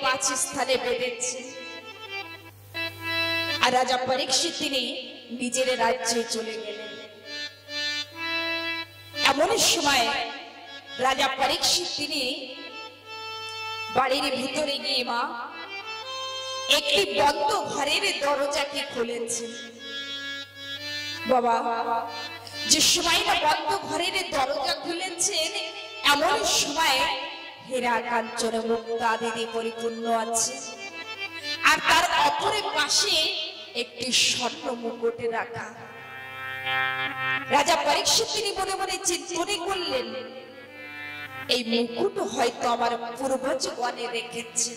5 স্থানে বেঁধেছে। আর রাজা পরীক্ষিত তিনি নিজের রাজ্যে চলে গেলেন। এমন সময় রাজা পরীক্ষিত তিনি বাড়ির ভিতরে গিয়ে মা একটি বন্ধ ঘরের দরজাকে খুলেছেন। বাবা যে সময় না বন্ধ ঘরের দরজা খুলেছেন, এমন সময় হীরা কাঞ্চন মুক্তা দিয়ে পরিপূর্ণ আছে। আর তার অপরের পাশে একটি স্বর্ণ মুকুট রাখা। রাজা পরীক্ষিত তিনি মনে মনে চিন্তা করলেন, এই মুকুট হয়তো আমার পূর্বজগণে রেখেছে।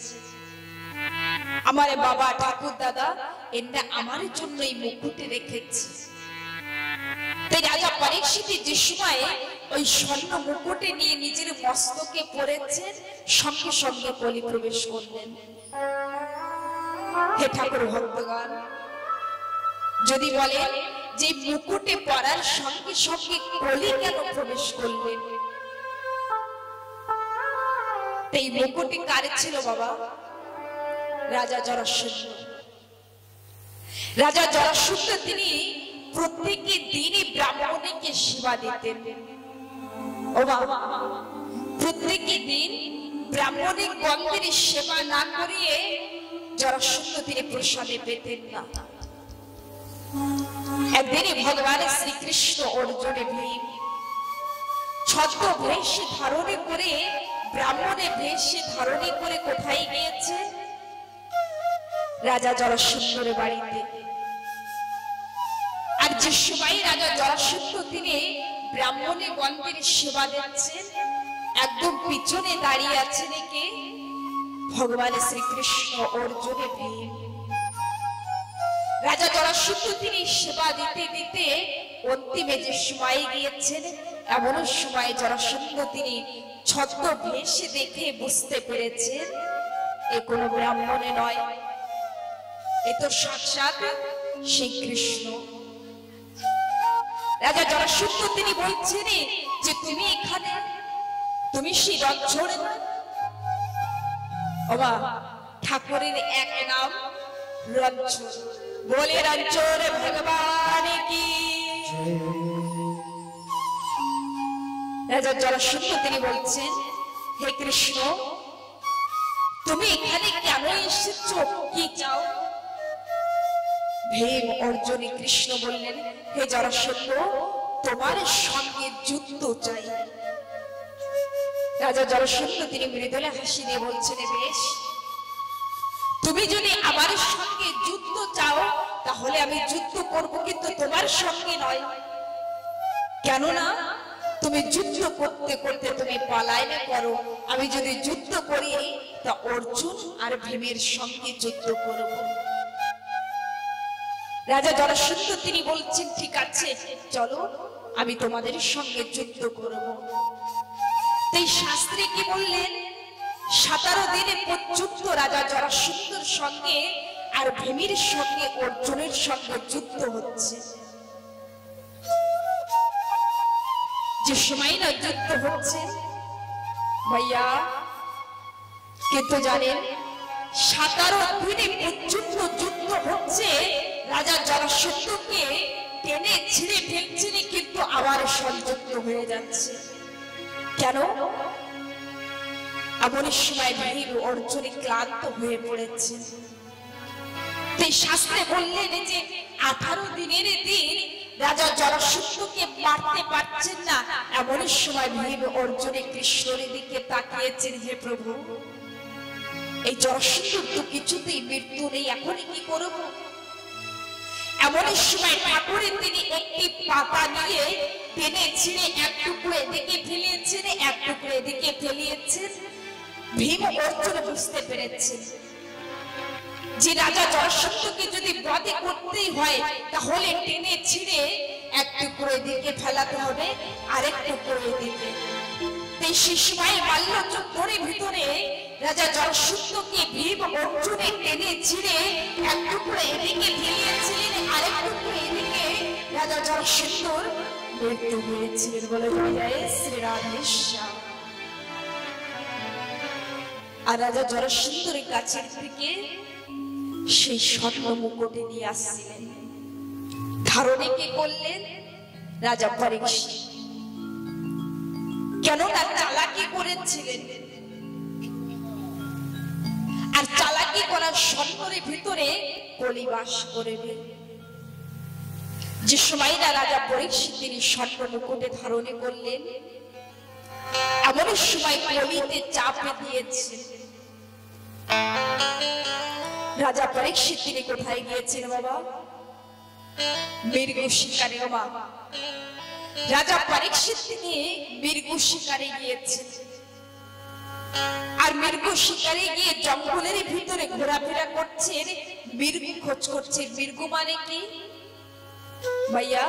আমার বাবা ঠাকুর দাদা এরা আমার জন্য এই মুকুট রেখেছে। তাই রাজা পরীক্ষিত যে সময় ওই স্বর্ণ মুকুটে নিয়ে নিজের মস্তকে পড়েছেন, সঙ্গে সঙ্গে কলি প্রবেশ করলেন। হে ঠাকুর ভক্তগণ, যদি বলেন যে মুকুটে পড়ার সঙ্গে সঙ্গে কলি কেন প্রবেশ করলেন? এই মুকুটে কার ছিল বাবা? রাজা জরাসন্ধ। রাজা জরাসন্ধ তিনি প্রত্যেকটি দিনই ব্রাহ্মণকে সেবা দিতেন। ও বাবা, প্রত্যেকটি দিন ব্রাহ্মণের গন্ধের সেবা না করিয়ে জরাসন্ধ তিনি প্রসাদে পেতেন না। একদিনই ভগবান শ্রীকৃষ্ণ অর্জুনে ভীম ছদ্মবেশ ধারণে করে, ব্রাহ্মণের বেশ ধারণে করে কোথায় গিয়েছে? রাজা জরাসন্ধের বাড়িতে। আর যে সময় রাজা জরাসন্ধ তিনি ব্রাহ্মণের গন্ধের সেবা দিচ্ছেন, একদম পিছনে দাঁড়িয়ে আছেন কে? ভগবান শ্রীকৃষ্ণ অর্জুনে ভীম। রাজা জরাসন্ধ তিনি সেবা দিতে দিতে অন্তিমে যে সময় গিয়েছেন, এমন সময় জরাসন্ধ তিনি ছদ্মবেশ দেখে বুঝতে পেরেছেন এ কোনো ব্রাহ্মণে নয়, এ তো সাক্ষাৎ শ্রীকৃষ্ণ। রাজা জরাসন্ধ তিনি বলছেন যে তুমি এখানে, তুমি সেই রঞ্জোর না? বাবা ঠাকুরের এক নাম রঞ্জোর। বলে রঞ্জোর ভগবান কি। রাজা জরাসন্ধ তিনি বলছেন, হে কৃষ্ণ তুমি এখানে কেন এসেছো, কি চাও? ভীম অর্জুনে কৃষ্ণ বললেন, হে জরাসন্ধ তোমার সঙ্গে যুদ্ধ চাই। রাজা জরাসন্ধ তিনি মৃদুলে হাসি দিয়ে বলছেন, বেশ, তুমি যদি আমার সঙ্গে যুদ্ধ চাও তাহলে আমি যুদ্ধ করব, কিন্তু তোমার সঙ্গে নয়। কেননা তুমি যুদ্ধ করতে করতে তুমি পলায়ন করো, আমি যদি যুদ্ধ করি তা অর্জুন আর ভীমের সঙ্গে যুদ্ধ করব। রাজা জরাসন্ধ তিনি বলছেন, ঠিক আছে চলো, আমি তোমাদের সঙ্গে যুদ্ধ করব। তাই শাস্ত্রে কি বললেন, 17 দিনে পর্যন্ত রাজা জরাসন্ধর সঙ্গে আর ভীমের সঙ্গে অর্জুনের সঙ্গে যুদ্ধ হচ্ছে। যে সময় না যুদ্ধ হচ্ছে ভাইয়া, কিন্তু জানেন 17 দিনে পর্যন্ত যুদ্ধ হচ্ছে, রাজা জরাসন্ধকে টেনে ছিঁড়ে ফেলছেন, কিন্তু আবার সংযুক্ত হয়ে যাচ্ছে। কেন? এমন সময় ভীম অর্জুনে ক্লান্ত হয়ে পড়েছে। তাই শাস্ত্রে বললেন যে 18 দিনের দিন রাজা জরাসন্ধকে মারতে পারছেন না। এমন সময় ভীম অর্জুনে কৃষ্ণের দিকে তাকিয়েছেন, হে প্রভু এই জরাসন্ধর তো কিছুতেই মৃত্যু নেই, এখন কি করব? এমন সময় ঠাকুরের তিনি একটি পাতা নিয়ে টেনে ছিঁড়ে এক টুকরো এদিকে ফেলিয়েছেন, এক টুকরো এদিকে ফেলিয়েছেন। ভীম অর্জুন বুঝতে পেরেছেন যে রাজা জরাসন্ধকে যদি বধ করতেই হয় তাহলে টেনে ছিঁড়ে এক টুকরো এদিকে ফেলাতে হবে, আরেক টুকরো এদিকে। তাই সেই সময় মাল্যযুদ্ধের ভিতরে রাজা জরাসন্ধকে ভীম অর্জুনে টেনে ছিঁড়ে এক টুকরো এদিকে ফেলিয়েছিলেন, আরেক টুকরো এদিকে। রাজা জরাসন্ধর মৃত্যু হয়েছিলেন। বলে জয় শ্রী রাধেশ্যাম। আর রাজা জরাসন্ধের কাছের থেকে সেই স্বর্ণ মুকুট নিয়ে আসছিলেন। ধারণে কে করলেন? রাজা পরীক্ষিত। কেননা চালাকি করেছিলেন, আর চালাকি করার স্বর্ণের ভিতরে কলি বাস করবে। যে সময় না রাজা পরীক্ষিত তিনি স্বর্ণ মুকুটে ধারণে করলেন, এমন সময় কলিতে চাপে দিয়েছে। রাজা পরীক্ষিত তিনি কোথায় গিয়েছেন বাবা? মৃগ শিকারে। বাবা রাজা পরীক্ষিত তিনি মৃগ শিকারে গিয়েছেন, আর মৃগ শিকারে গিয়ে জঙ্গলের ভিতরে ঘোরাফেরা করছেন, মৃগ খোঁজ করছে। মৃগ মানে কি ভাইয়া?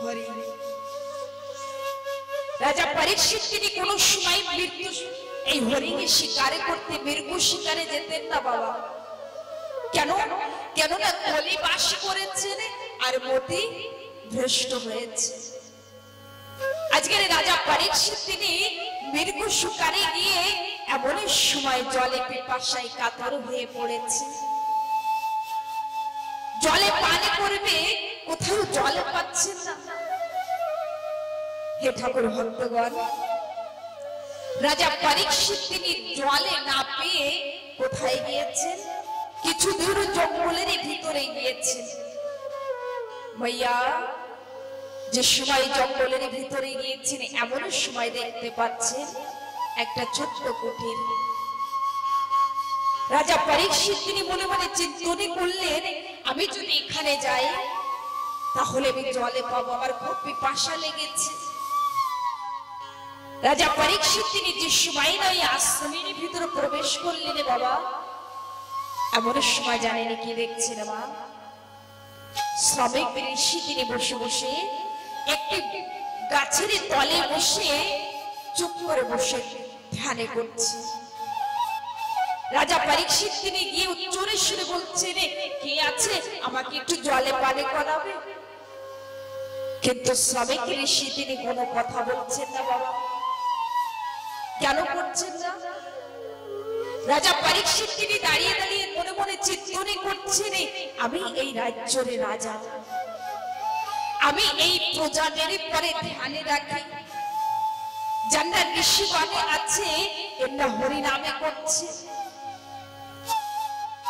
হরিণ। রাজা পরীক্ষিত তিনি কোন সময় মৃত্যু এই হরিণের শিকারে করতে, মৃগ শিকারে যেতেন না বাবা। কেন? কেননা কলি বাস করেছেন আর মতি ভ্রষ্ট হয়েছে। আজকের রাজা পরীক্ষিত তিনি মৃগ শিকারে গিয়ে এমন সময় জলে পিপাসায় কাতর হয়ে পড়েছে। জলে পান করবে, কোথাও জল পাচ্ছেন না। হে ঠাকুর ভক্তগণ, রাজা পরীক্ষিত তিনি জলে না পেয়ে কোথায় গিয়েছেন? কিছু দূর জঙ্গলের ভিতরে গিয়েছেন। ভাইয়া যে সময় জঙ্গলের ভিতরে গিয়েছেন, এমন সময় দেখতে পাচ্ছেন একটা ছোট্ট কুটির। রাজা পরীক্ষিত তিনি মনে মনে চিন্তা করলেন, আমি যদি এখানে যাই তাহলে আমি জলে পাবো, আমার খুব পিপাসা লেগেছে। রাজা পরীক্ষিত তিনি যে সময় না ওই আশ্রমের ভিতরে প্রবেশ করলেন বাবা, এমন সময় জানেন কি দেখছেন মা? শ্রমিক ঋষি তিনি বসে বসে একটি গাছের তলে বসে চুপ করে বসে ধ্যানে করছে। রাজা পরীক্ষিত তিনি গিয়ে উচ্চরে সুরে বলছেন, কে আছে আমাকে একটু জলে পানি করাবে? কিন্তু শ্রমিক ঋষি তিনি কোনো কথা বলছেন না বাবা। কেন করছেন না? রাজা পরীক্ষিত তিনি দাঁড়িয়ে দাঁড়িয়ে মনে মনে চিন্তনে করছেন, আমি এই রাজ্যের রাজা, আমি এই প্রজাদের পরে ধ্যানে রাখি। যারা ঋষিগণে আছে এরা হরি নামে করছে।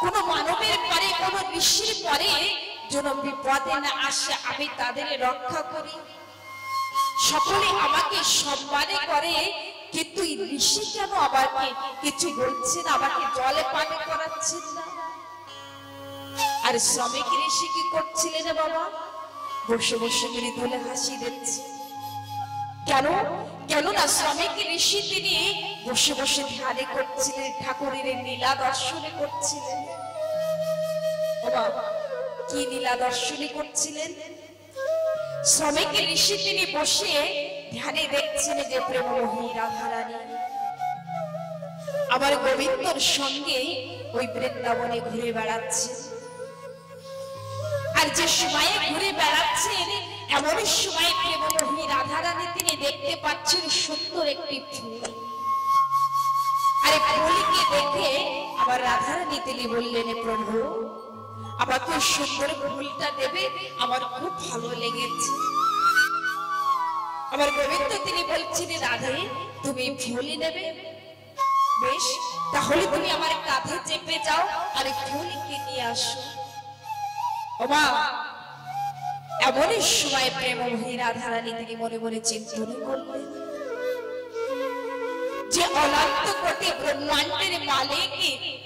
কোন মানবের পরে, কোন ঋষির পরে যেন বিপদে না আসে, আমি তাদের রক্ষা করি। সকলে আমাকে সম্মানে করে, কিন্তু ঋষি কেন আমাকে কিছু বলছেন, আমাকে জলে পানি করাচ্ছেন না? আর শ্রমিক ঋষি কি করছিলেন বাবা? বসে বসে মৃদুলে হাসি দিচ্ছে। কেন? কেননা শ্রমিক ঋষি তিনি বসে বসে ধ্যানে করছিলেন, ঠাকুরের লীলা দর্শনে করছিলেন। কি লীলা দর্শনে করছিলেন? শ্রমিক ঋষি তিনি বসে ধ্যানে দেখছেন যে প্রেমময়ী রাধারানী আমার গোবিন্দর সঙ্গে ওই বৃন্দাবনে ঘুরে বেড়াচ্ছে। আর যে সময়ে ঘুরে বেড়াচ্ছেন, এমন সময় প্রেমময়ী রাধারানী তিনি দেখতে পাচ্ছেন সুন্দর একটি ফুল। আর ফুলকে দেখে আবার রাধারানী তিনি বললেন, প্রভু আমাকে সুন্দর ফুলটা দেবে, আমার খুব ভালো লেগেছে। আমার গোবিন্দ তিনি বলছেন, রাধে তুমি ফুলই নেবে? বেশ, তাহলে তুমি আমার কাঁধে চেপে যাও আর ফুলকে নিয়ে আসো। ওমা এমন সময় প্রেমময়ী রাধারানী তিনি মনে মনে চিন্তন করলেন যে অনন্ত কোটি ব্রহ্মাণ্ডের মালিক,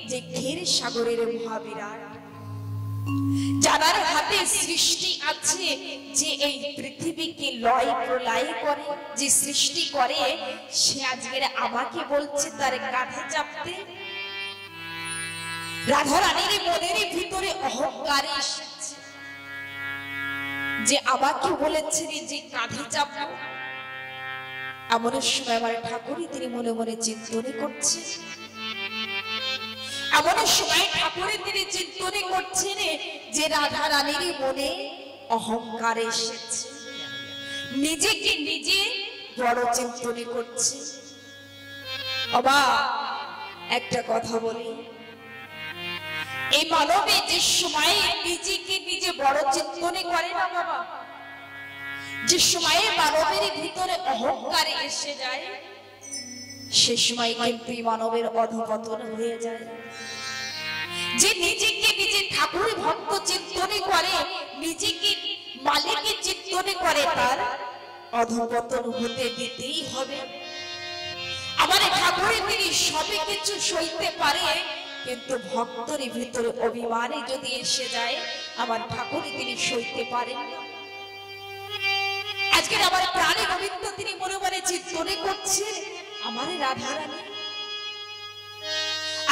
যে ক্ষীর সাগরের মহাবিরাট, যার হাতে সৃষ্টি আছে, যে এই পৃথিবীকে লয় প্রলয় করে, যে সৃষ্টি করে, সে আজকের আমাকে বলছে তার কাঁধে চাপতে। রাধারানীর মনের ভিতরে অহংকার এসেছে যে আমাকে বলেছে যে কাঁধে চাপবো। এমন সময় আমার ঠাকুরই তিনি মনে মনে চিন্তনে করছে। এমন সময় ঠাকুরের তিনি চিন্তনে করছেন যে রাধারানীর মনে অহংকার এসেছে, নিজেকে নিজে বড় চিন্তনে করছে। বাবা একটা কথা বলি, এই মানবে যে সময় নিজেকে নিজে বড় চিন্তনে করে না বাবা, যে সময়ে মানবের ভিতরে অহংকার এসে যায়, সে সময় কিন্তু মানবের অধঃপতন হয়ে যায়। যে নিজেকে নিজে ঠাকুর ভক্ত চিন্তনে করে, নিজেকে মালিকের চিন্তনে করে, তার অধঃপতন হতে দিতেই হবে। আমার ঠাকুরে তিনি সবে কিছু সইতে পারে, কিন্তু ভক্তের ভিতরে অভিমানে যদি এসে যায়, আমার ঠাকুরে তিনি সইতে পারেন না। আজকে আমার প্রাণে গোবিন্দ তিনি মনে মনে চিন্তনে করছে আমার রাধারানী,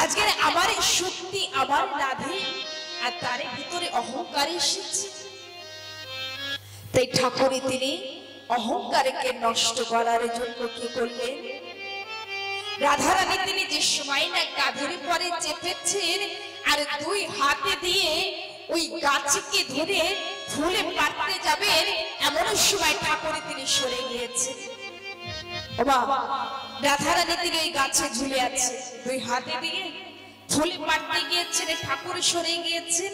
আজকে আমার শক্তি আমার রাধে, আর তার ভিতরে অহংকার এসেছে। তাই ঠাকুরে তিনি অহংকারকে নষ্ট করার জন্য কি করলেন, রাধারানী তিনি যে সময় না কাঁধের পরে চেপেছেন, আর দুই হাতে দিয়ে ওই গাছকে ধরে ফুলে পাড়তে যাবেন, এমন সময় ঠাকুরে তিনি সরে গিয়েছেন। রাধারানী তিনি ওই গাছে ঝুলে আছে, দুই হাতে দিয়ে ফুলে পাড়তে গিয়েছেন, ঠাকুর সরে গিয়েছেন,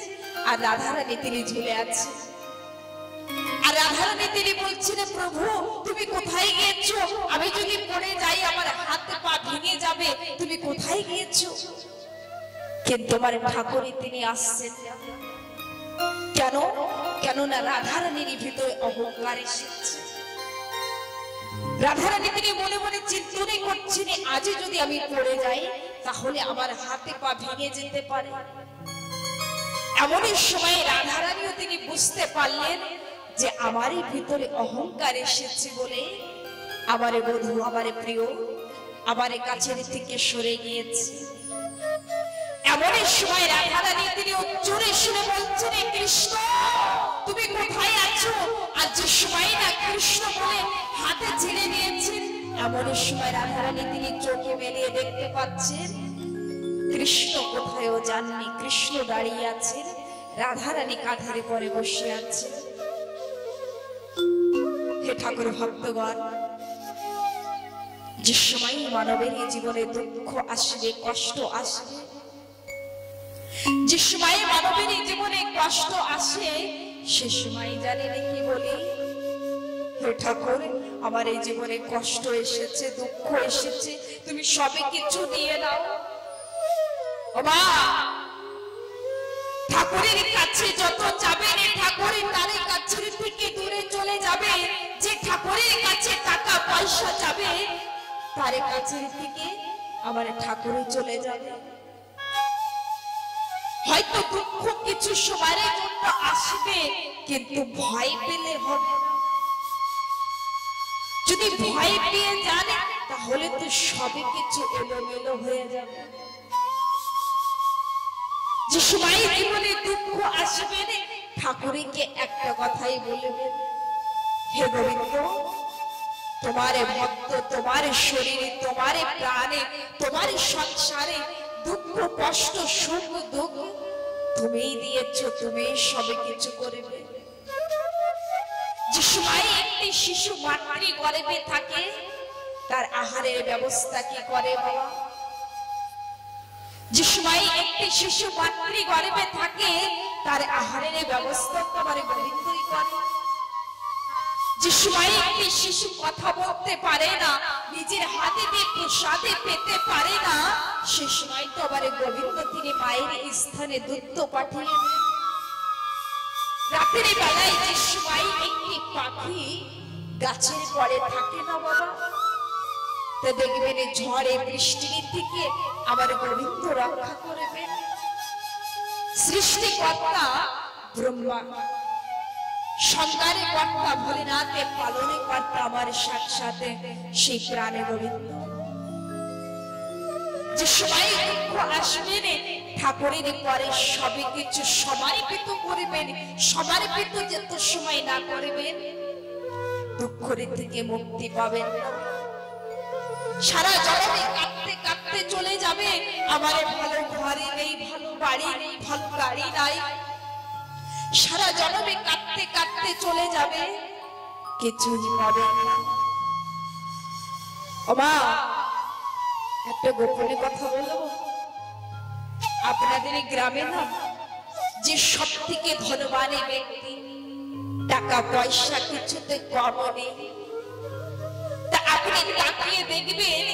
আর রাধারানী তিনি ঝুলে আছে। আর রাধারানী তিনি বলছেন, প্রভু তুমি কোথায় গিয়েছো? আমি যদি পড়ে যাই আমার হাত পা ভেঙে যাবে, তুমি কোথায় গিয়েছো? কিন্তু আমার ঠাকুরই তিনি আসছেন কেন? কেননা রাধারানীর ভিতরে অহংকার এসেছে। রাধারানী তিনি মনে মনে চিন্তনে করছেন, আজ যদি আমি পড়ে যাই তাহলে আমার হাতে পা ভেঙে যেতে পারে। এমনই সময় রাধারানীও তিনি বুঝতে পারলেন যে আমারই ভিতরে অহংকার এসেছে বলে আমারে বধূ, আমারে প্রিয়, আমারে কাছের থেকে সরে গিয়েছে। এমনই সময় রাধারানী তিনি জোরে শুনে বলছেন, কৃষ্ণ তুমি কোথায় আছো? আর যে সময় না কৃষ্ণ বলে হাতে ছেড়ে নিয়েছেন, এমনই সময় রাধারানী তিনি চোখে মেলিয়ে দেখতে পাচ্ছেন কৃষ্ণ কোথায়ও যাননি, কৃষ্ণ দাঁড়িয়ে আছেন, রাধারানী কাঁধের পরে বসে আছে। হে ঠাকুর ভক্তগণ, যে সময় মানবের জীবনে দুঃখ আসবে, কষ্ট আসবে, যে সময় মানবের জীবনে কষ্ট আসে, সে সময় জানি কি বলি, হে ঠাকুর আমার এই জীবনে কষ্ট এসেছে, দুঃখ এসেছে, তুমি সবে কিছু দিয়ে দাও। মা ঠাকুরের কাছে যত যাবেন, ঠাকুরের তার কাছে থেকে দূরে চলে যাবে। যে ঠাকুরের কাছে টাকা পয়সা যাবে, তার কাছে থেকে আমার ঠাকুরে চলে যাবে। হয়তো দুঃখ কিছু সময়ের জন্য আসবে, কিন্তু ভয় পেলে হবে না। যদি ভয় পেয়ে যান তাহলে তো সবে কিছু এলোমেলো হয়ে যাবে। যে সময় জীবনে দুঃখ আসবে, ঠাকুরকে একটা কথাই বলবেন, হে গোবিন্দ তোমার ভক্ত, তোমার শরীরে, তোমার প্রাণে, তোমার সংসারে দুঃখ কষ্ট সুখ দুঃখ তুমিই দিয়েছ, তুমি সবে কিছু করবে। যে সময় একটি শিশু মাতৃ গর্ভে থাকে, তার আহারের ব্যবস্থা কি করে বাবা? যে সময় একটি শিশু মাতৃ গর্ভে থাকে, তার আহারের ব্যবস্থা তোমার গোবিন্দই করে। যে সময় একটি শিশু কথা বলতে পারে না, নিজের হাতে দিয়ে প্রসাদে পেতে পারে না, সে সময় তো আবার গোবিন্দ তিনি মায়ের স্থানে দূত পাঠিয়ে দেন। রাতের বেলায় যে সময় একটি পাখি গাছের পরে থাকে না বাবা, তা দেখবেন ঝড়ে বৃষ্টির থেকে আবার গোবিন্দ রক্ষা করবেন। সৃষ্টিকর্তা ব্রহ্মা, সংহারে কর্তা ভোলেনাথে, পালনে কর্তা আমার সাথে সেই প্রাণে গোবিন্দ। যে সময় দুঃখ আসবে, ঠাকুরের পরে সবে কিছু সমর্পিত করবেন। সমর্পিত যত সময় না করবেন, দুঃখের থেকে মুক্তি পাবেন না। সারা জগতে কাঁদতে কাঁদতে চলে যাবে, আমার ভালো ঘরে নেই, ভালো বাড়ি নেই, ভালো গাড়ি নাই। সারা জগতে কাঁদতে কাঁদতে চলে যাবে, কিছুই পাবে না। ও মা, একটা গোপনে কথা বলবো, আপনাদের এই গ্রামে না যে সব থেকে ধনবান ব্যক্তি, টাকা পয়সা কিছুতে কম নেই, তা আপনি তাকিয়ে দেখবেন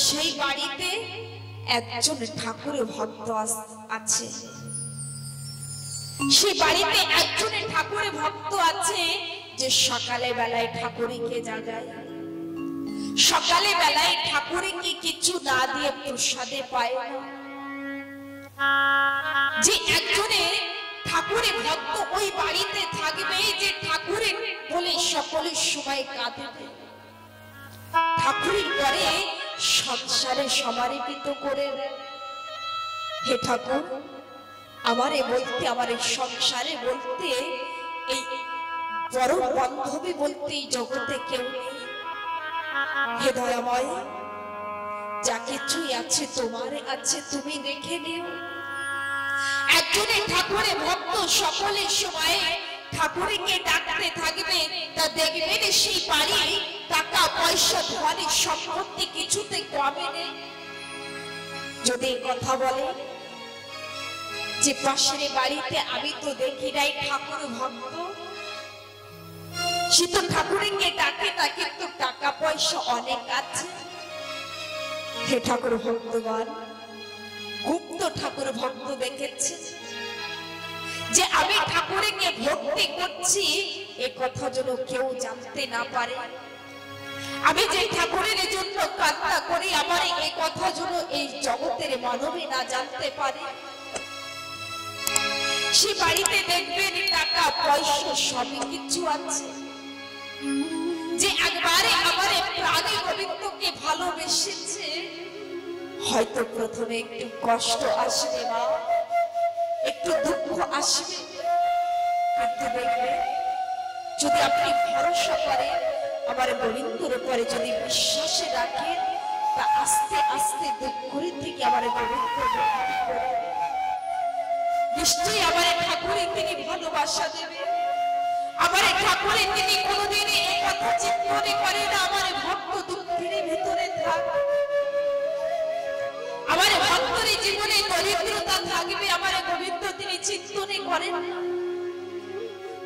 সেই বাড়িতে একজন ঠাকুরের ভক্ত আছে। সেই বাড়িতে একজন ঠাকুরের ভক্ত আছে যে সকালে বেলায় ঠাকুরকে জাগায়, সকালে বেলায় ঠাকুরকে কিছু না দিয়ে প্রসাদে পায় না। যে একজনে ঠাকুরের ভক্ত ওই বাড়িতে থাকবে, যে ঠাকুরের বলে সকলের সময় কাঁদবে, ঠাকুরের পরে সংসারে সমারিত করে, হে ঠাকুর আমারে বলতে, আমার এই সংসারে বলতে, এই বড় বান্ধবী বলতে এই জগতে কেউ নেই। হে দয়াময়, যা কিছুই আছে তোমার আছে, তুমি দেখে নিও। একজনে ঠাকুরের ভক্ত সকলের সময় ঠাকুরকে ডাকতে থাকবে, তা দেখবেন সেই বাড়ি টাকা পয়সা ধন সম্পত্তি কিছুতে কমে নেই। যদি কথা বলে যে পাশের বাড়িতে আমি তো দেখি নাই ঠাকুর ভক্ত, সে তো ঠাকুরকে ডাকে না, কিন্তু টাকা পয়সা অনেক আছে। হে ঠাকুর ভক্তগণ, গুপ্ত ঠাকুর ভক্ত দেখেছে যে আমি ঠাকুরকে ভক্তি করছি, এ কথা যেন কেউ জানতে না পারে। আমি যে ঠাকুরের জন্য কান্না করি, আমার এই কথা যেন এই জগতের মানবে না জানতে পারে। সে বাড়িতে দেখবেন টাকা পয়সা সবই কিছু আছে। যে একবারে আমার প্রাণী গোবিন্দকে ভালোবেসেছে, হয়তো প্রথমে একটু কষ্ট আসবে না, একটু দুঃখ আসবে, কিন্তু দেখবে যদি আপনি ভরসা করেন আমার গোবিন্দর উপরে, যদি বিশ্বাসে রাখেন, তা আস্তে আস্তে দুঃখের থেকে আমার গোবিন্দ নিশ্চয়ই আমার ঠাকুরের তিনি ভালোবাসা দেবে। আমার ঠাকুরের তিনি কোনোদিন এই কথা চিন্তনে করে না আমার ভক্ত দুঃখের ভিতরে থাক, আমার ভক্তের জীবনে দরিদ্রতা থাকবে, আমার গোবিন্দ তিনি চিন্তনে করেন না।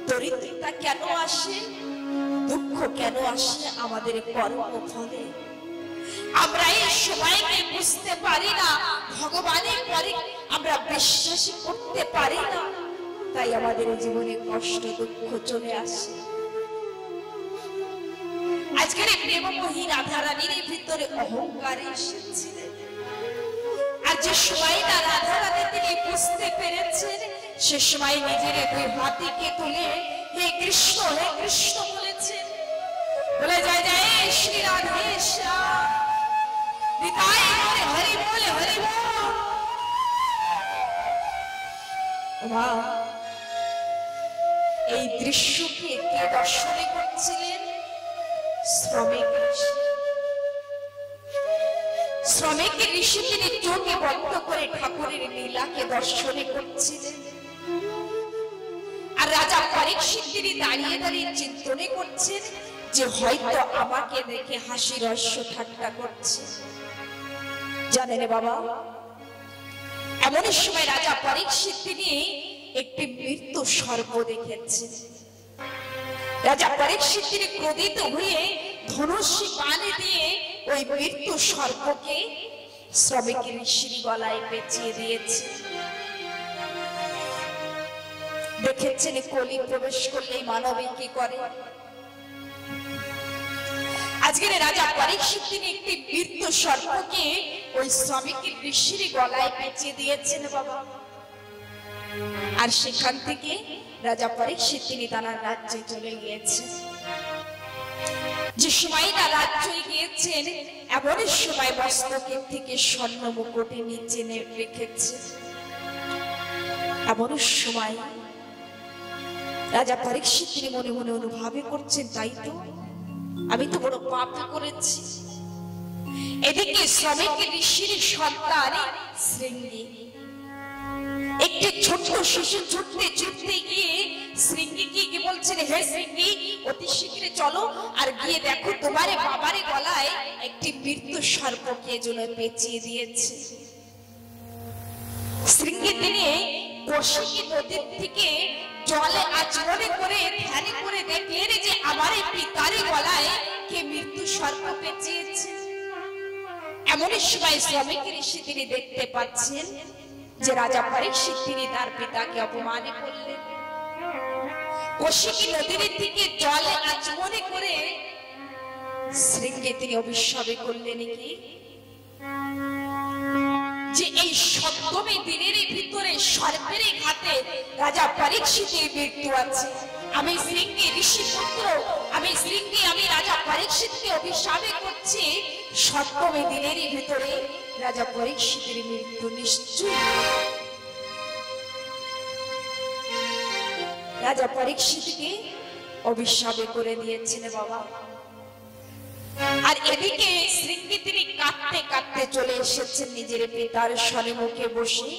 দরিদ্রতা কেন আসে, দুঃখ কেন আসে, আমাদের কর্মফলে। আমরা এই সময়কে বুঝতে পারি না, ভগবানের পরে আমরা বিশ্বাস করতে পারি না, তাই আমাদের জীবনে কষ্ট দুঃখ চলে আসে। আজকের প্রেমময়ী রাধারানীর ভিতরে অহংকার এসেছিলেন, আর যে সময় না রাধারানী তিনি বুঝতে পেরেছেন, সে সময় নিজের দুই হাতিকে তুলে হে কৃষ্ণ বলেছেন, বলে জয় জয় শ্রী রাধেশ্যাম, নিতাই বলে হরি বলে হরি বল। এই দৃশ্যকে কে দর্শনে করছিলেন? শ্রমিক ঋষি তিনি চোখে বন্ধ করে ঠাকুরের লীলাকে দর্শনে করছিলেন। আর রাজা পরীক্ষিত তিনি দাঁড়িয়ে দাঁড়িয়ে চিন্তনে করছেন যে হয়তো আমাকে দেখে হাসি রহস্য ঠাট্টা করছে। জানেন বাবা, এমন সময় রাজা পরীক্ষিত তিনি একটি মৃত্যু সর্প দেখেছেন। রাজা পরীক্ষিত তিনি ক্রোধিত হয়ে ধনুষী বাণ দিয়ে ওই মৃত্যু সর্পকে শ্রমিকের ঋষির গলায় পেঁচিয়ে দিয়েছে। দেখেছেন কলি প্রবেশ করলেই মানবে কি করে। আজকের রাজা পরীক্ষিত তিনি একটি মৃত্যু সর্পকে ওই শ্রমিকের ঋষির গলায় পেঁচিয়ে দিয়েছেন বাবা। আর সেখান থেকে রাজা পরীক্ষিত তিনি তার রাজ্যে চলে গিয়েছেন। যে সময় তার রাজ্যে গিয়েছেন, এমন সময় মস্তকের থেকে স্বর্ণ মুকুটে নিচে রেখেছে। এমন সময় রাজা পরীক্ষিত তিনি মনে মনে অনুভব করছেন, তাই তো আমি তো বড় পাপ করেছি। এদিকে শ্রমিকের ঋষির সন্তান শৃঙ্গী একটি ছোট্ট শিশু ছুটতে ছুটতে গিয়ে শৃঙ্গীকে কি বলছেন, হে শৃঙ্গী অতি শীঘ্রে চলো আর গিয়ে দেখো তোমার বাবার গলায় একটি মৃত্যু সর্পকে যেন পেঁচিয়ে দিয়েছে। শৃঙ্গী তিনি কৌশিকী নদীর থেকে জলে আচমনে করে ধ্যান করে দেখলেন যে আমার পিতার গলায় কে মৃত্যু সর্প পেঁচিয়েছে। এমন সময় শ্রমিক ঋষি তিনি দেখতে পাচ্ছেন যে রাজা পরীক্ষিত তিনি তার পিতাকে অপমান করলেন। কৌশিকী নদীর থেকে জলে আচমনে করে শৃঙ্গে তিনি অভিশাপ করলেন কি যে এই সপ্তমী দিনের ভিতরে সর্পের ঘাতে রাজা পরীক্ষিতের মৃত্যু আছে। আমি শৃঙ্গে ঋষি পুত্র, আমি শৃঙ্গে আমি রাজা পরীক্ষিতকে অভিশাপ করছি, সপ্তমী দিনের ভিতরে রাজা পরীক্ষিতের মৃত্যু নিশ্চয়। রাজা পরীক্ষিতকে অভিশাপ করে দিয়েছেন বাবা। আর এদিকে শৃঙ্গী তিনি কাঁদতে কাঁদতে চলে এসেছেন নিজের পিতার সম্মুখে বসে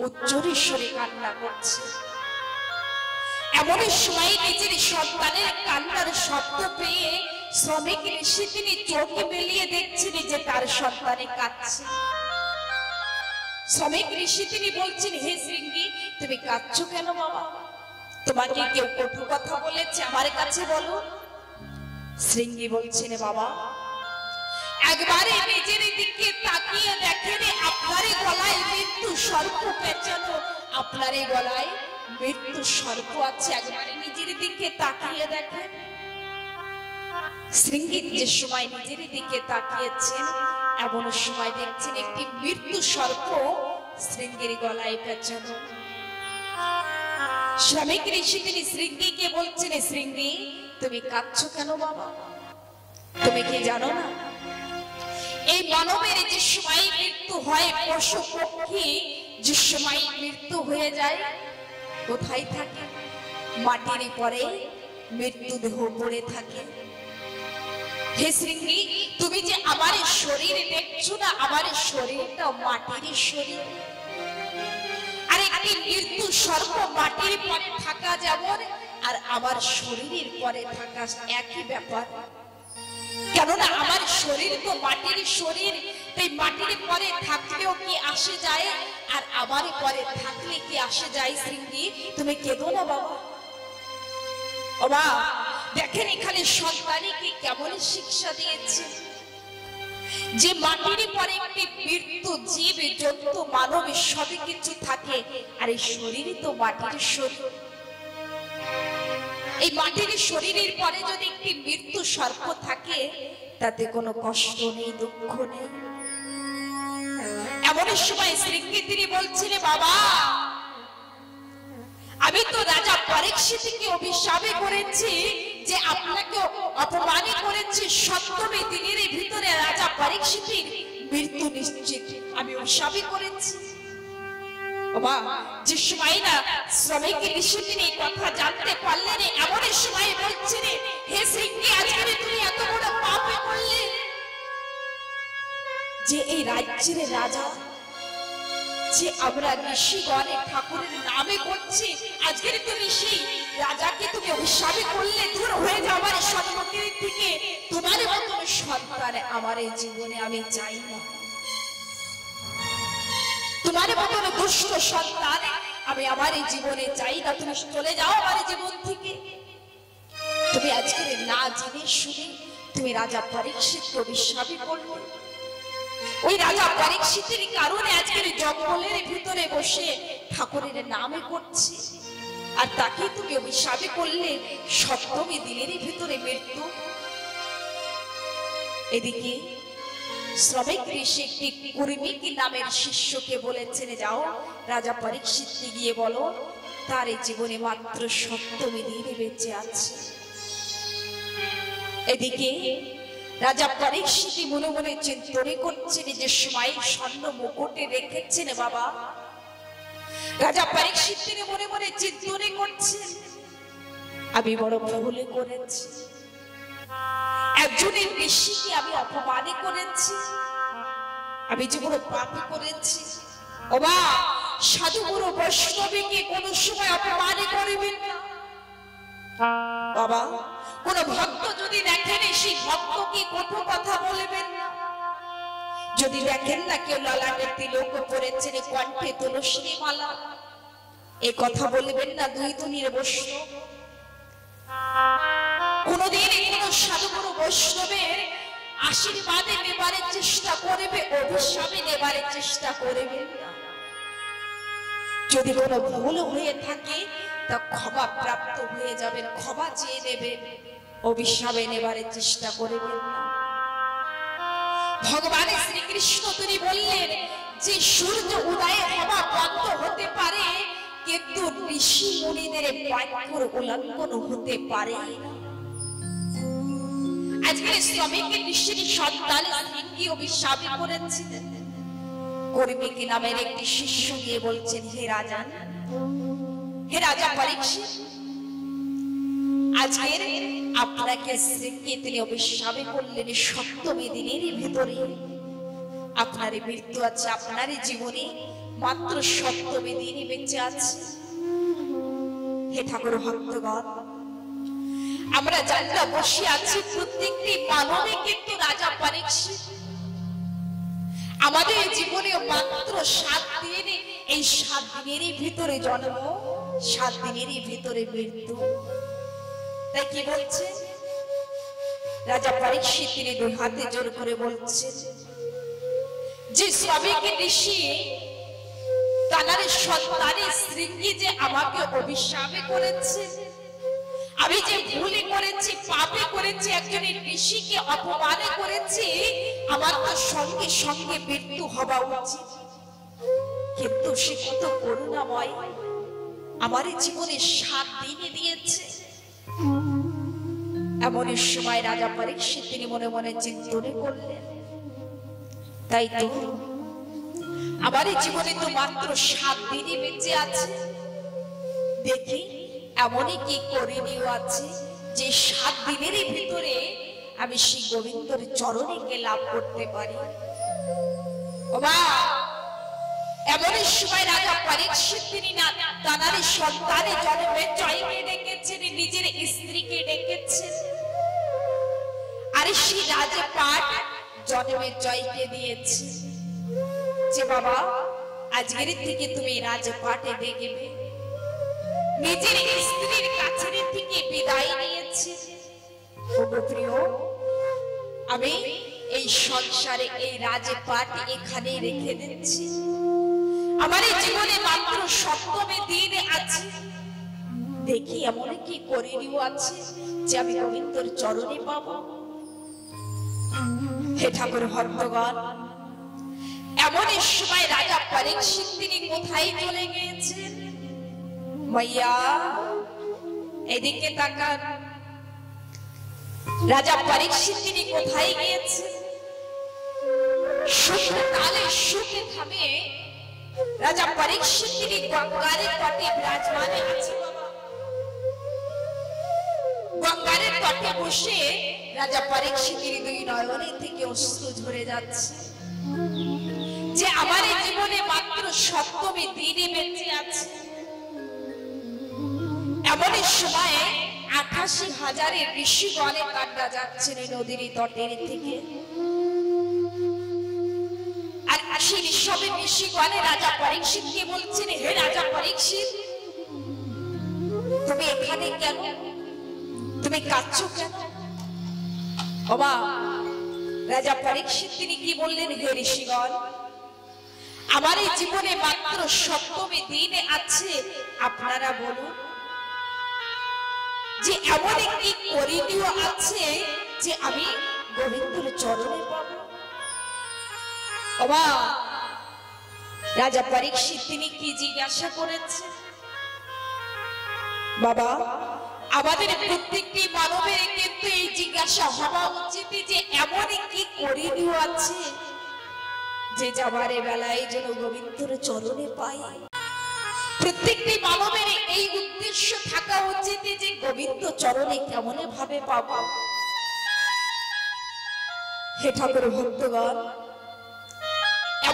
উচ্চরে স্বরে কান্না করছে। এমন সময় নিজের সন্তানের কান্নার শব্দ পেয়ে শ্রমিক ঋষি তিনি চোখ মেলিয়ে দেখছেন যে তার সন্তানে কাঁদছে। শ্রমিক ঋষি তিনি বলছেন, হে শৃঙ্গী তুমি কাঁদছো কেন বাবা? তোমাকে কেউ কটু কথা বলেছে? আমার কাছে বলো। শৃঙ্গী বলছেন, বাবা একবারে নিজের দিকে তাকিয়ে দেখেন আপনার গলায় মৃত্যু সর্প পেঁচানো, আপনার গলায় মৃত্যু সর্প আছে, একবারে নিজের দিকে তাকিয়ে দেখেন। শৃঙ্গী যে সময় নিজের দিকে তাকিয়েছেন এমন সময় দেখছেন একটি মৃত্যু সর্প শৃঙ্গীর গলায় পেঁচানো। শ্রমিক ঋষি তিনি শৃঙ্গীকে বলছেন, শৃঙ্গী তুমি কাঁদছো কেন বাবা? তুমি কি জানো না এই মানবের যে সময় মৃত্যু হয়, পশু পক্ষী যে সময় মৃত্যু হয়ে যায় কোথায় থাকে? মাটির পরে মৃত্যু দেহ পড়ে থাকে। হে শৃঙ্গী তুমি যে আমার শরীর দেখছো না, আমার শরীরটা মাটির শরীর। আর একটি মৃত্যু সর্প মাটির পরে থাকা যেমন আর আমার শরীরের পরে থাকা একই ব্যাপার। কেননা আমার শরীর তো মাটির শরীর, তাই মাটির পরে থাকলেও কি আসে যায় আর আমার পরে থাকলে কি আসে যায়? শৃঙ্গী তুমি কেঁদো না বাবা। ও মা দেখেন এখানে সন্তানকে কেমন শিক্ষা দিয়েছে যে মাটির পরে একটি মৃত্যু জীব জন্তু মানব সবই কিছু থাকে, আর এই শরীরই তো মাটির শরীর। এই মাটির শরীরের পরে যদি একটি মৃত্যু সর্প থাকে তাতে কোনো কষ্ট নেই, দুঃখ নেই। এমন সময় শৃঙ্গী তিনি বলছিলেন, বাবা আমি তো রাজা পরীক্ষিতকে অভিশাপ করেছি যে আপনাকে অপমান করেছি, সপ্তমী দিনের ভিতরে রাজা পরীক্ষিতের মৃত্যু নিশ্চিত, আমি অভিশাপ করেছি। বাবা যে সময় না শ্রমিক ঋষি তিনি কথা জানতে পারলেন এমন সময় বলছেন, হে শৃঙ্গী আজকে তুমি এত বড় পাপ করলে যে এই রাজ্যের রাজা যে আমরা ঋষিগণ ঠাকুরের নামে করছি, আজকে তুমি সেই রাজাকে তুমি অভিশাপ করলে। দূর হয়ে যাবার সম্মুখের থেকে তোমার মতন সন্তান আমার এই জীবনে আমি চাই না, তোমার মতন দুষ্ট সন্তান আমি আমার এই জীবনে চাই না, তুমি চলে যাও আমার জীবন থেকে। তুমি আজকে না জেনে শুনে তুমি রাজা পরীক্ষিতকে অভিশাপ করলে। ওই রাজা পরীক্ষিতের কারণে আজকের জঙ্গলের ভিতরে বসে ঠাকুরের নামে করছি, আর তাকে তুমি অভিশাপ করলে সপ্তমী দিনের ভিতরে মৃত্যু। এদিকে শ্রমিক ঋষি একটি কুর্মিক নামের শিষ্যকে বলেছেন, যাও রাজা পরীক্ষিতকে গিয়ে বলো তার এই জীবনে মাত্র সপ্তমী দিন বেঁচে আছে। এদিকে রাজা পরীক্ষিত মনে মনে চিন্তনে করছেন যে সময় স্বর্ণ মুকুটে রেখেছেন বাবা। রাজা পরীক্ষিত তিনি মনে মনে চিন্তনে করছেন, আমি বড় ভুল করেছি, একজনের ঋষিকে আমি অপমান করেছি, আমি যে বড় পাপ করেছি। ও মা সাধুগুরু বৈষ্ণবীকে কোনো সময় অপমান করবেন না। বাবা, কোন ভক্ত যদি দেখেন সেই ভক্তকে কটু কথা বলবেন না। যদি দেখেন না কেউ ললাটে তিলক পরেছেন, কণ্ঠে তুলসী মালা, এই কথা বলবেন না দুই দুনির বৈষ্ণব। কোনদিন কোন সাধুগুরু বৈষ্ণবের আশীর্বাদে নেবার চেষ্টা করবে, অভিশাপে নেবার চেষ্টা করবে না। যদি কোনো ভুল হয়ে থাকে তা ক্ষমা প্রাপ্ত হয়ে যাবেন, ক্ষমা চেয়ে নেবেন, অভিশাপে নেবার চেষ্টা করবেন না। ভগবান শ্রীকৃষ্ণ তিনি বললেন যে সূর্য উদয় হওয়া বন্ধ হতে পারে, কিন্তু ঋষি মুনিদের বাক্যর উল্লঙ্ঘন হতে পারে। আজকের শ্রমিকের ঋষির সন্তান লিঙ্গি অভিশাপ করেছিলেন। কর্মিক নামের একটি শিষ্য গিয়ে বলছেন, হে রাজা, হে রাজা পরীক্ষিত, আজকের আপনাকে শ্রীকে তিনি অভিশাপ করলেন সপ্তমী দিনের ভিতরে আপনার মৃত্যু আছে, আপনার জীবনে মাত্র সপ্তমী দিনই বেঁচে আছে। হে ঠাকুর ভক্তগণ, আমরা যারা বসে আছি প্রত্যেকটি মানবে কিন্তু রাজা পরীক্ষিত, আমাদের জীবনে মাত্র 7 দিন, এই 7 দিনেরই ভিতরে জন্ম, 7 দিনেরই ভিতরে মৃত্যু। তাই কি বলছে রাজা পরীক্ষিত? তিনি দুই হাতে জোর করে বলছেন যে শ্রমিক ঋষি তার সন্তানের স্ত্রীকে যে আমাকে অভিশাপ করেছে, আমি যে ভুলে করেছি, পাপে করেছি, একজনের ঋষিকে অপমান করেছি, আমার তো সঙ্গে সঙ্গে মৃত্যু হওয়া উচিত। কিন্তু সে কত করুণাময়, আমার জীবনে 7 দিন দিয়েছে। এমন সময় রাজা পরীক্ষিত তিনি মনে মনে চিন্তনে করলেন, তাই তো আমার জীবনে তো মাত্র 7 দিনই বেঁচে আছে, দেখি এমনই কি করিনিও আছে যে 7 দিনের ভিতরে আমি শ্রী গোবিন্দর চরণে লাভ করতে পারি। ওমা, এমন সময় রাজা পরীক্ষিত তিনি না তার সন্তানের জন্মে জয়কে ডেকেছেন, নিজের স্ত্রীকে ডেকেছেন, আর সেই রাজপাট জন্মে জয়কে দিয়েছে যে বাবা আজকের থেকে তুমি রাজপাটে দেখবে। নিজের স্ত্রীর কাছে থেকে বিদায় নিয়েছে। প্রিয়, আমি এই সংসারে এই রাজপাট এখানে রেখে দিচ্ছি, আমার জীবনে মাত্র সপ্তমী দিন আছে, দেখি এমন কি করিনিও আছে যে আমি গোবিন্দর চরণে পাবো। হে ঠাকুর ভক্তগণ, এমন সময় রাজা পরীক্ষিত তিনি কোথায় চলে গিয়েছেন? মাইয়া এদিকে তাকান। রাজা পরীক্ষিত তিনি কোথায় গিয়েছেন? সুখকালে সুখে থামে রাজা পরীক্ষিত তিনি গঙ্গার তটে বিরাজমান আছেন। গঙ্গার তটে বসে রাজা পরীক্ষিতের দুই নয়নে থেকে অশ্রু ঝরে যাচ্ছে যে আমার জীবনে মাত্র সপ্তমী দিনই বেঁচে আছে। এমন সময় 88,000 ঋষিগণে কান্না যাচ্ছেন নদীর তটের থেকে, আর সেই ঋষিগণে রাজা পরীক্ষিতকে বলছেন, হে রাজা পরীক্ষিত, তুমি এখানে কেন? তুমি কাঁদছো কেন? বাবা, রাজা পরীক্ষিত তিনি কি বললেন? হে ঋষিগণ, আমার এই জীবনে মাত্র সপ্তমী দিন আছে, আপনারা বলুন যে এমন কি করিনিও আছে যে আমি গোবিন্দর চরণে পাবো। বাবা, রাজা পরীক্ষিত তিনি কি জিজ্ঞাসা করেছেন? বাবা, আমাদের প্রত্যেকটি মানবের কিন্তু এই জিজ্ঞাসা হওয়া উচিত যে এমন কি করিনিও আছে যে যাবার বেলায় যেন গোবিন্দর চরণে পাই। প্রত্যেকটি মানবের এই উদ্দেশ্য থাকা উচিত যে গোবিন্দ চরণে কেমন ভাবে পাবো। হে ঠাকুর ভক্তগণ,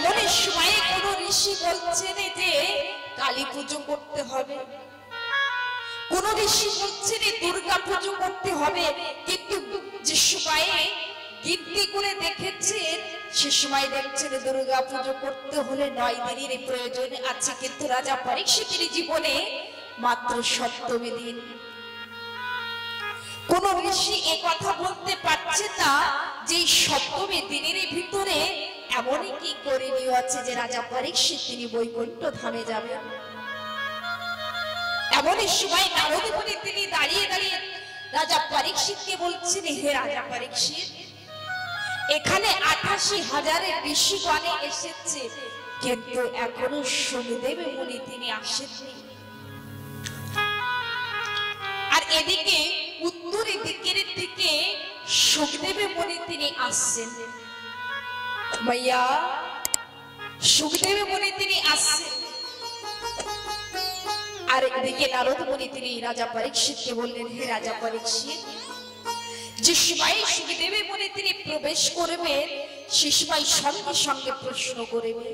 এমন সময়ে কোন ঋষি বলছেন যে কালী পুজো করতে হবে, কোন ঋষি বলছেন দুর্গা পুজো করতে হবে, কিন্তু যে সময়ে গিন্নি করে দেখেছেন সে সময় দেখছেন দুর্গা পুজো করতে হলে 9 দিনের প্রয়োজন আছে, কিন্তু রাজা পরীক্ষিতের জীবনে মাত্র সপ্তমী দিন। কোন ঋষি এ কথা বলতে পারছে না যে সপ্তমী দিনের ভিতরে এমনই কি করণীয় আছে যে রাজা পরীক্ষিত তিনি বৈকুণ্ঠ ধামে যাবেন। এমনই সময় নারদ মুনি তিনি দাঁড়িয়ে দাঁড়িয়ে রাজা পরীক্ষিতকে বলছেন, হে রাজা পরীক্ষিত, এখানে 88,000-এর বেশি গণে এসেছে, কিন্তু এখনো সুখদেব মুনি তিনি আসেননি। আর এদিকে উত্তরের দিকের দিকে সুখদেব মুনি তিনি আসছেন। মাইয়া সুখদেব মুনি তিনি আসছেন, আর এদিকে নারদ মুনি তিনি রাজা পরীক্ষিতকে বললেন, হে রাজা পরীক্ষিত, যে সময় সুখদেব মুনি তিনি প্রবেশ করবেন সে সময় সঙ্গে সঙ্গে প্রশ্ন করবে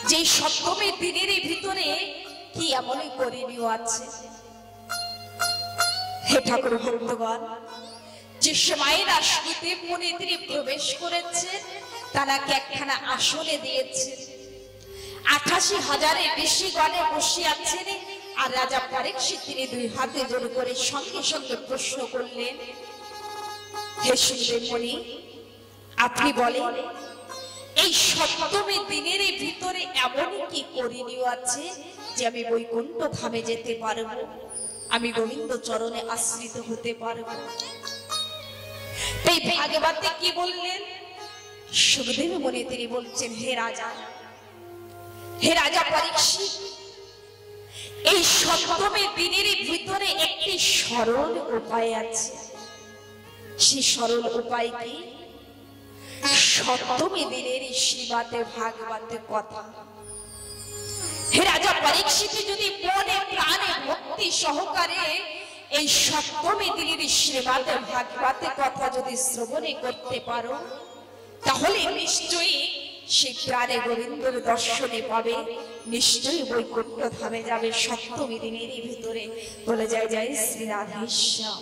যে সপ্তমী দিনের ভিতরে কি এমনই করণীয় আছে। হে ঠাকুর ভগবান, যে সময় সুখদেব মুনি তিনি প্রবেশ করেছেন তারাকে একখানা আসনে দিয়েছেন, 88,000-এর বেশি গণে বসে আছেন। আর রাজা পরীক্ষিত তিনি 2 হাতে জোর করে সঙ্গে সঙ্গে প্রশ্ন করলেন, হে সুখদেব মুনি, আপনি বলেন এই সপ্তমী দিনের ভিতরে এমনই কি করণীয় আছে যে আমি বৈকুণ্ঠ ধামে যেতে পারবো, আমি গোবিন্দ চরণে আশ্রিত হতে পারবো। এই ভাগবতে কি বললেন? সুখদেব মুনি তিনি বলছেন, হে রাজা পরীক্ষিত, এই সপ্তমী দিনের ভিতরে একটি সরল উপায় আছে। সেই সরল উপায় কি? সপ্তমী দিনের শ্রীমতে ভাগবতে কথা। হে রাজা পরীক্ষিত, যদি মনে প্রাণে ভক্তি সহকারে এই সপ্তমী দিনের শ্রীমতে ভাগবতে কথা যদি শ্রবণে করতে পারো, তাহলে নিশ্চয়ই সেই প্রাণে গোবিন্দের দর্শনে পাবে, নিশ্চয়ই বৈকুণ্ঠ ধামে যাবে সপ্তমী দিনের ভিতরে। বলে যায় জয় শ্রী রাধেশ্যাম।